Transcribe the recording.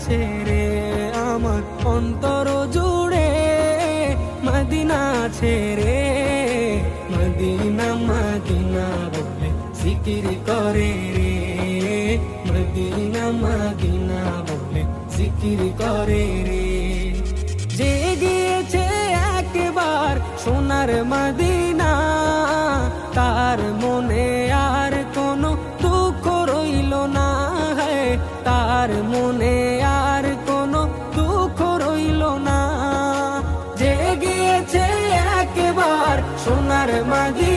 আছে রে আমার অন্তর জুড়ে, মদিনা আছে রে। মদিনা মদিনা বলে জিকির করে রে, মদিনা মদিনা বলে জিকির করে রে। যে গিয়েছে একবার সোনার মদিনা, তার মনে আর কোনো দুঃখ রইল না, তার মনে আর কোনো দুঃখ রইল না। যে গিয়েছে একবার সোনার মদিনা,